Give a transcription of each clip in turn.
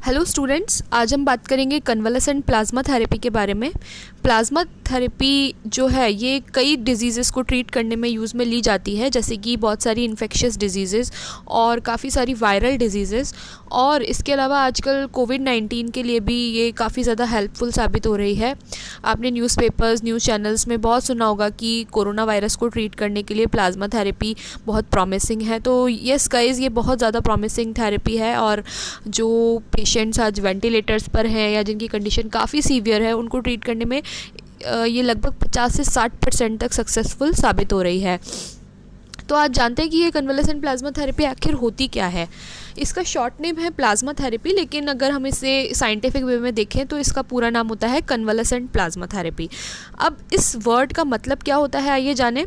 Hello students, आज हम बात करेंगे कन्वलेसेंट प्लाज्मा थेरेपी के बारे में। प्लाज्मा थेरेपी जो है ये कई डिजीज़ेस को ट्रीट करने में यूज़ में ली जाती है, जैसे कि बहुत सारी इन्फेक्शियस डिजीज़ेस और काफ़ी सारी वायरल डिजीज़ेस। और इसके अलावा आजकल कोविड-19 के लिए भी ये काफ़ी ज़्यादा हेल्पफुल साबित हो रही है। आपने न्यूज़पेपर्स, न्यूज़ चैनल्स में बहुत सुना होगा कि कोरोना वायरस को ट्रीट करने के लिए प्लाज्मा थेरेपी बहुत प्रॉमिसिंग है। तो यस गाइस, ये बहुत ज़्यादा प्रॉमिसिंग थेरेपी है और जो पेशेंट्स आज वेंटिलेटर्स पर हैं या जिनकी कंडीशन काफ़ी सीवियर है, उनको ट्रीट करने में ये लगभग 50 से 60% तक सक्सेसफुल साबित हो रही है। तो आज जानते हैं कि ये कन्वलेसेंट प्लाज्मा थेरेपी आखिर होती क्या है। इसका शॉर्ट नेम है प्लाज्मा थेरेपी, लेकिन अगर हम इसे साइंटिफिक वे में देखें तो इसका पूरा नाम होता है कन्वलेसेंट प्लाज्मा थेरेपी। अब इस वर्ड का मतलब क्या होता है, आइए जानें।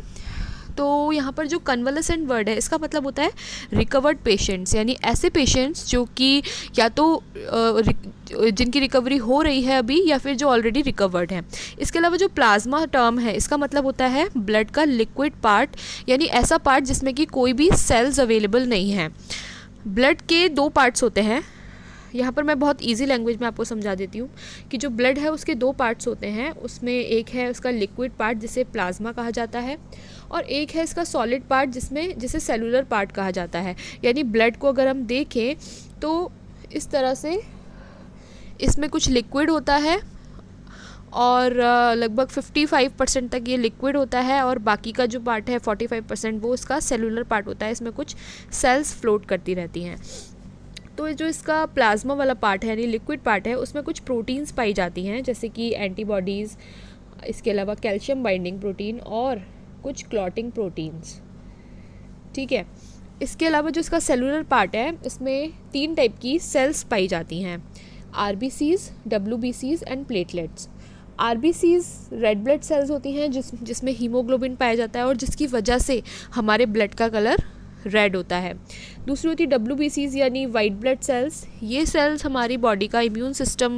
तो यहाँ पर जो कन्वलेसेंट वर्ड है, इसका मतलब होता है रिकवर्ड पेशेंट्स, यानी ऐसे पेशेंट्स जो कि या तो जिनकी रिकवरी हो रही है अभी या फिर जो ऑलरेडी रिकवर्ड हैं। इसके अलावा जो प्लाज्मा टर्म है, इसका मतलब होता है ब्लड का लिक्विड पार्ट, यानी ऐसा पार्ट जिसमें कि कोई भी सेल्स अवेलेबल नहीं है। ब्लड के दो पार्ट्स होते हैं। यहाँ पर मैं बहुत इजी लैंग्वेज में आपको समझा देती हूँ कि जो ब्लड है उसके दो पार्ट्स होते हैं। उसमें एक है उसका लिक्विड पार्ट जिसे प्लाज्मा कहा जाता है, और एक है इसका सॉलिड पार्ट जिसे सेलुलर पार्ट कहा जाता है। यानी ब्लड को अगर हम देखें तो इस तरह से इसमें कुछ लिक्विड होता है और लगभग 55% तक ये लिक्विड होता है, और बाकी का जो पार्ट है 45% वो इसका सेलुलर पार्ट होता है। इसमें कुछ सेल्स फ्लोट करती रहती हैं। तो जो इसका प्लाज्मा वाला पार्ट है यानी लिक्विड पार्ट है, उसमें कुछ प्रोटीन्स पाई जाती हैं, जैसे कि एंटीबॉडीज़, इसके अलावा कैल्शियम बाइंडिंग प्रोटीन और कुछ क्लॉटिंग प्रोटीन्स। ठीक है। इसके अलावा जो इसका सेलुलर पार्ट है, इसमें 3 टाइप की सेल्स पाई जाती हैं: आरबीसीज, डब्ल्यूबीसीज and platelets. RBCs red blood cells होती हैं जिसमें हीमोग्लोबिन पाया जाता है और जिसकी वजह से हमारे ब्लड का कलर रेड होता है। दूसरी होती है डब्ल्यूबीसीज यानी वाइट ब्लड सेल्स। ये सेल्स हमारी बॉडी का इम्यून सिस्टम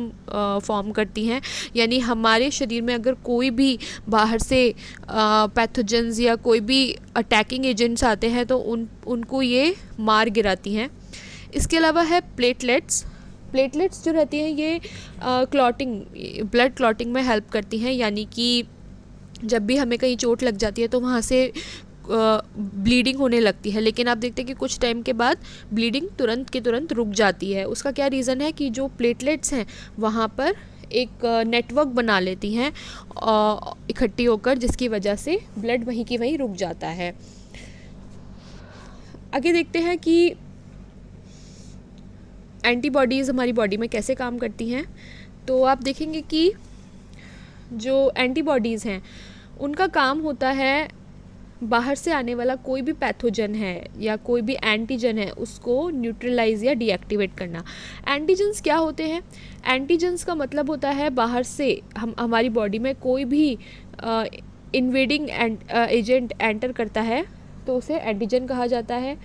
फॉर्म करती हैं, यानी हमारे शरीर में अगर कोई भी बाहर से पैथोजेंस या कोई भी अटैकिंग एजेंट्स आते हैं तो उनको ये मार गिराती हैं। इसके अलावा है प्लेटलेट्स। प्लेटलेट्स जो रहती हैं ये ब्लड क्लॉटिंग में हेल्प करती हैं, यानी कि जब भी हमें कहीं चोट लग जाती है तो वहाँ से ब्लीडिंग होने लगती है, लेकिन आप देखते हैं कि कुछ टाइम के बाद ब्लीडिंग तुरंत के तुरंत रुक जाती है। उसका क्या रीज़न है कि जो प्लेटलेट्स हैं वहाँ पर एक नेटवर्क बना लेती हैं इकट्ठी होकर, जिसकी वजह से ब्लड वहीं की वहीं रुक जाता है। आगे देखते हैं कि एंटीबॉडीज़ हमारी बॉडी में कैसे काम करती हैं। तो आप देखेंगे कि जो एंटीबॉडीज़ हैं उनका काम होता है बाहर से आने वाला कोई भी पैथोजन है या कोई भी एंटीजन है उसको न्यूट्रलाइज या डीएक्टिवेट करना। एंटीजन्स क्या होते हैं? एंटीजन्स का मतलब होता है बाहर से हमारी बॉडी में कोई भी इन्वेडिंग एजेंट एंटर करता है तो उसे एंटीजन कहा जाता है।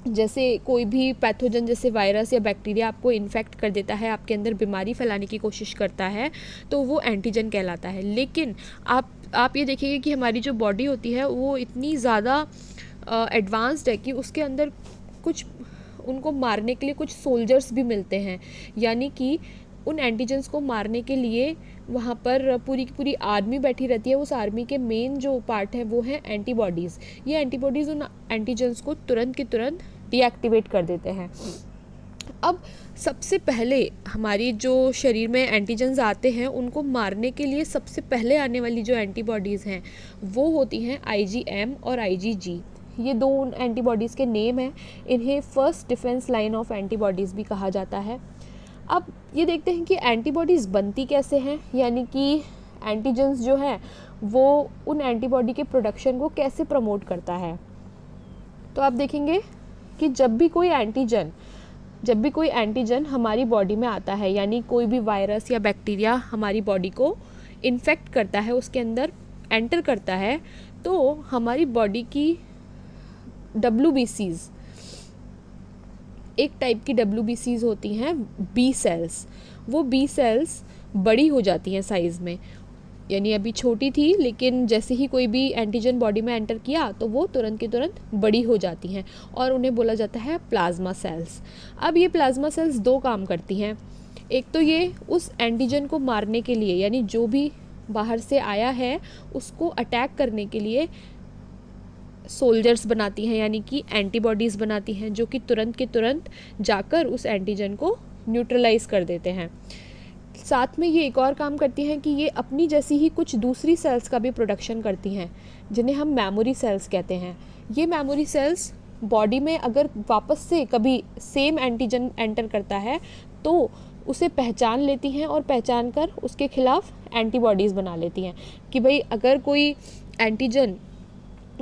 जैसे कोई भी पैथोजन जैसे वायरस या बैक्टीरिया आपको इन्फेक्ट कर देता है, आपके अंदर बीमारी फैलाने की कोशिश करता है, तो वो एंटीजन कहलाता है। लेकिन आप ये देखिए कि हमारी जो बॉडी होती है वो इतनी ज़्यादा एडवांस्ड है कि उसके अंदर कुछ उनको मारने के लिए कुछ सोल्जर्स भी मिलते हैं, यानी कि उन एंटीजन्स को मारने के लिए वहाँ पर पूरी की पूरी आर्मी बैठी रहती है। उस आर्मी के मेन जो पार्ट है वो है एंटीबॉडीज़। ये एंटीबॉडीज़ उन एंटीजन्स को तुरंत के तुरंत डीएक्टिवेट कर देते हैं। अब सबसे पहले हमारी जो शरीर में एंटीजन्स आते हैं उनको मारने के लिए सबसे पहले आने वाली जो एंटीबॉडीज़ हैं वो होती हैं आईजीएम और आईजीजी। ये दो उन एंटीबॉडीज़ के नेम हैं। इन्हें first defence line of antibodies भी कहा जाता है। अब ये देखते हैं कि एंटीबॉडीज़ बनती कैसे हैं, यानी कि एंटीजन्स जो है वो उन एंटीबॉडी के प्रोडक्शन को कैसे प्रमोट करता है। तो आप देखेंगे कि जब भी कोई एंटीजन हमारी बॉडी में आता है, यानी कोई भी वायरस या बैक्टीरिया हमारी बॉडी को इन्फेक्ट करता है, उसके अंदर एंटर करता है, तो हमारी बॉडी की डब्ल्यूबीसीज़, एक टाइप की डब्ल्यूबीसीज़ होती हैं बी सेल्स। वो बी सेल्स बड़ी हो जाती हैं साइज़ में। यानी अभी छोटी थी, लेकिन जैसे ही कोई भी एंटीजन बॉडी में एंटर किया तो वो तुरंत की तुरंत बड़ी हो जाती हैं और उन्हें बोला जाता है प्लाज्मा सेल्स। अब ये प्लाज्मा सेल्स दो काम करती हैं। एक तो ये उस एंटीजन को मारने के लिए, यानी जो भी बाहर से आया है उसको अटैक करने के लिए सोल्जर्स बनाती हैं, यानी कि एंटीबॉडीज़ बनाती हैं, जो कि तुरंत के तुरंत जाकर उस एंटीजन को न्यूट्रलाइज कर देते हैं। साथ में ये एक और काम करती हैं कि ये अपनी जैसी ही कुछ दूसरी सेल्स का भी प्रोडक्शन करती हैं, जिन्हें हम मेमोरी सेल्स कहते हैं। ये मेमोरी सेल्स बॉडी में अगर वापस से कभी सेम एंटीजन एंटर करता है तो उसे पहचान लेती हैं और पहचान कर उसके खिलाफ एंटीबॉडीज़ बना लेती हैं कि भाई अगर कोई एंटीजन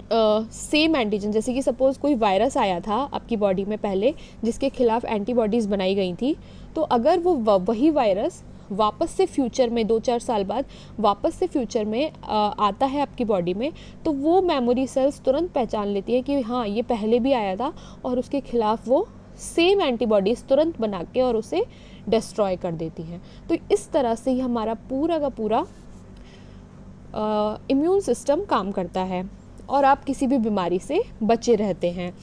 सेम एंटीजन, जैसे कि सपोज़ कोई वायरस आया था आपकी बॉडी में पहले जिसके खिलाफ एंटीबॉडीज़ बनाई गई थी, तो अगर वो वही वायरस वापस से फ्यूचर में 2-4 साल बाद वापस से फ्यूचर में आता है आपकी बॉडी में, तो वो मेमोरी सेल्स तुरंत पहचान लेती है कि हाँ ये पहले भी आया था और उसके खिलाफ वो सेम एंटीबॉडीज़ तुरंत बना के और उसे डिस्ट्रॉय कर देती हैं। तो इस तरह से ही हमारा पूरा का पूरा इम्यून सिस्टम काम करता है और आप किसी भी बीमारी से बचे रहते हैं।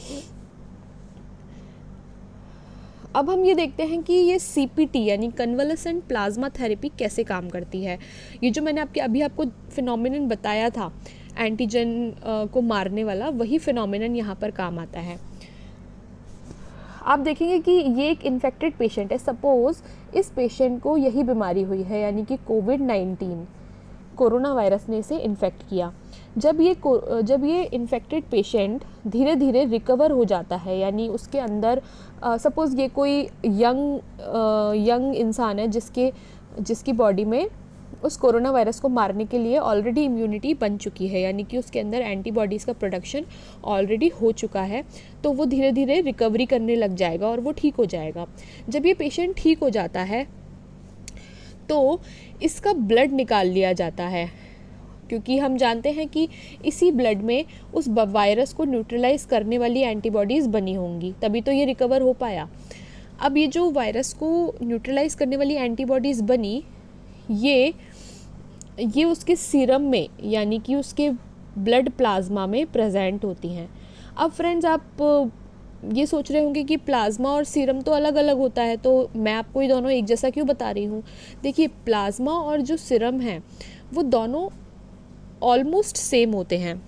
अब हम ये देखते हैं कि ये CPT यानी कन्वलसेंट प्लाज्मा थेरेपी कैसे काम करती है। ये जो मैंने आपको फिनोमिनन बताया था एंटीजन को मारने वाला, वही फिनोमिनन यहाँ पर काम आता है। आप देखेंगे कि ये एक इन्फेक्टेड पेशेंट है। सपोज़ इस पेशेंट को यही बीमारी हुई है, यानी कि कोविड-19 कोरोना वायरस ने इसे इन्फेक्ट किया। जब ये इन्फेक्टेड पेशेंट धीरे धीरे रिकवर हो जाता है, यानी उसके अंदर सपोज़ ये कोई यंग इंसान है जिसकी बॉडी में उस कोरोना वायरस को मारने के लिए ऑलरेडी इम्यूनिटी बन चुकी है, यानी कि उसके अंदर एंटीबॉडीज़ का प्रोडक्शन ऑलरेडी हो चुका है, तो वो धीरे धीरे रिकवरी करने लग जाएगा और वो ठीक हो जाएगा। जब ये पेशेंट ठीक हो जाता है तो इसका ब्लड निकाल लिया जाता है, क्योंकि हम जानते हैं कि इसी ब्लड में उस वायरस को न्यूट्रलाइज करने वाली एंटीबॉडीज़ बनी होंगी, तभी तो ये रिकवर हो पाया। अब ये जो वायरस को न्यूट्रलाइज करने वाली एंटीबॉडीज़ बनी, ये उसके सीरम में यानी कि उसके ब्लड प्लाज्मा में प्रेजेंट होती हैं। अब फ्रेंड्स, आप ये सोच रहे होंगे कि प्लाज्मा और सीरम तो अलग अलग होता है, तो मैं आपको ये दोनों एक जैसा क्यों बता रही हूँ। देखिए, प्लाज्मा और जो सीरम है वो दोनों ऑलमोस्ट सेम होते हैं,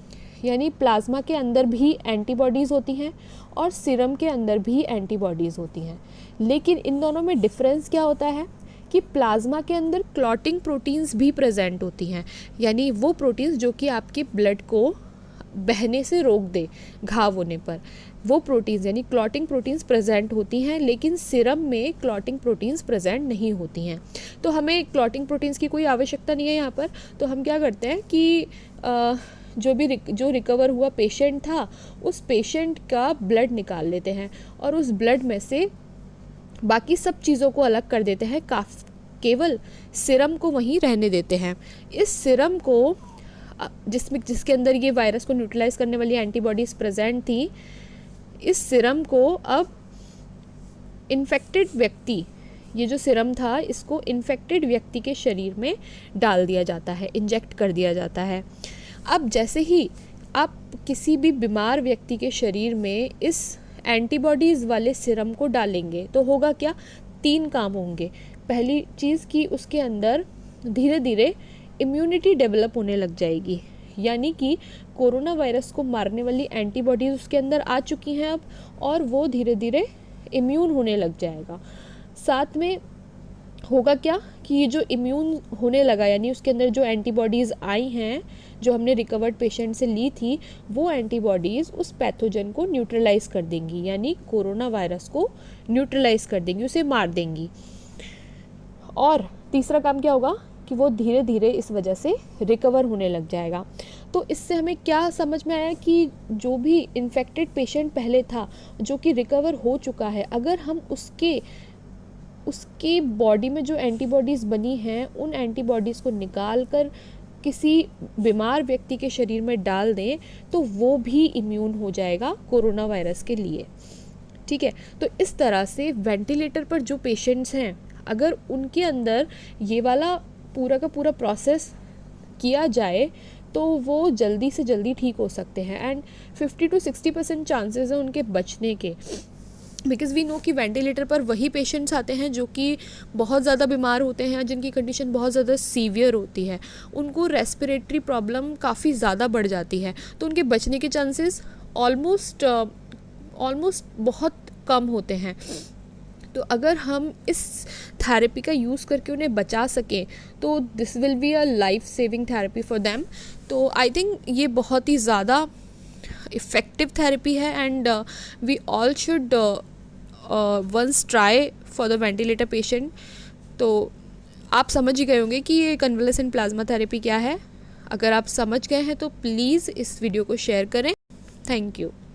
यानी प्लाज्मा के अंदर भी एंटीबॉडीज़ होती हैं और सीरम के अंदर भी एंटीबॉडीज़ होती हैं। लेकिन इन दोनों में डिफरेंस क्या होता है कि प्लाज्मा के अंदर क्लॉटिंग प्रोटीन्स भी प्रेजेंट होती हैं, यानी वो प्रोटीन्स जो कि आपके ब्लड को बहने से रोक दे घाव होने पर, वो प्रोटीन्स यानी क्लॉटिंग प्रोटीन्स प्रेजेंट होती हैं। लेकिन सीरम में क्लॉटिंग प्रोटीन्स प्रेजेंट नहीं होती हैं, तो हमें क्लॉटिंग प्रोटीन्स की कोई आवश्यकता नहीं है यहाँ पर। तो हम क्या करते हैं कि जो रिकवर हुआ पेशेंट था, उस पेशेंट का ब्लड निकाल लेते हैं और उस ब्लड में से बाकी सब चीज़ों को अलग कर देते हैं, केवल सीरम को वहीं रहने देते हैं। इस सीरम को जिसके अंदर ये वायरस को न्यूट्रलाइज करने वाली एंटीबॉडीज़ प्रेजेंट थी, इस सीरम को अब इन्फेक्टेड व्यक्ति, ये जो सीरम था इसको इन्फेक्टेड व्यक्ति के शरीर में डाल दिया जाता है, इंजेक्ट कर दिया जाता है। अब जैसे ही आप किसी भी बीमार व्यक्ति के शरीर में इस एंटीबॉडीज़ वाले सीरम को डालेंगे तो होगा क्या, 3 काम होंगे। पहली चीज़ कि उसके अंदर धीरे धीरे इम्यूनिटी डेवलप होने लग जाएगी, यानी कि कोरोना वायरस को मारने वाली एंटीबॉडीज़ उसके अंदर आ चुकी हैं अब, और वो धीरे धीरे इम्यून होने लग जाएगा। साथ में होगा क्या कि ये जो इम्यून होने लगा, यानी उसके अंदर जो एंटीबॉडीज़ आई हैं जो हमने रिकवर्ड पेशेंट से ली थी, वो एंटीबॉडीज़ उस पैथोजन को न्यूट्रलाइज कर देंगी, यानी कोरोना वायरस को न्यूट्रलाइज कर देंगी, उसे मार देंगी। और तीसरा काम क्या होगा कि वो धीरे धीरे इस वजह से रिकवर होने लग जाएगा। तो इससे हमें क्या समझ में आया कि जो भी इन्फेक्टेड पेशेंट पहले था, जो कि रिकवर हो चुका है, अगर हम उसके बॉडी में जो एंटीबॉडीज़ बनी हैं उन एंटीबॉडीज़ को निकाल कर किसी बीमार व्यक्ति के शरीर में डाल दें तो वो भी इम्यून हो जाएगा कोरोना वायरस के लिए। ठीक है, तो इस तरह से वेंटिलेटर पर जो पेशेंट्स हैं, अगर उनके अंदर ये वाला पूरा का पूरा प्रोसेस किया जाए तो वो जल्दी से जल्दी ठीक हो सकते हैं। एंड 50 to 60% चांसेस हैं उनके बचने के, बिकॉज़ वी नो कि वेंटिलेटर पर वही पेशेंट्स आते हैं जो कि बहुत ज़्यादा बीमार होते हैं, जिनकी कंडीशन बहुत ज़्यादा सीवियर होती है, उनको रेस्पिरेटरी प्रॉब्लम काफ़ी ज़्यादा बढ़ जाती है, तो उनके बचने के चांसेस ऑलमोस्ट बहुत कम होते हैं। तो अगर हम इस थेरेपी का यूज़ करके उन्हें बचा सकें तो this will be a life saving therapy for them. तो आई थिंक ये बहुत ही ज़्यादा इफ़ेक्टिव थेरेपी है and we all should once try for the ventilator patient. तो आप समझ ही गए होंगे कि ये कन्वलेसेंट प्लाज्मा थेरेपी क्या है। अगर आप समझ गए हैं तो प्लीज़ इस वीडियो को शेयर करें। Thank you.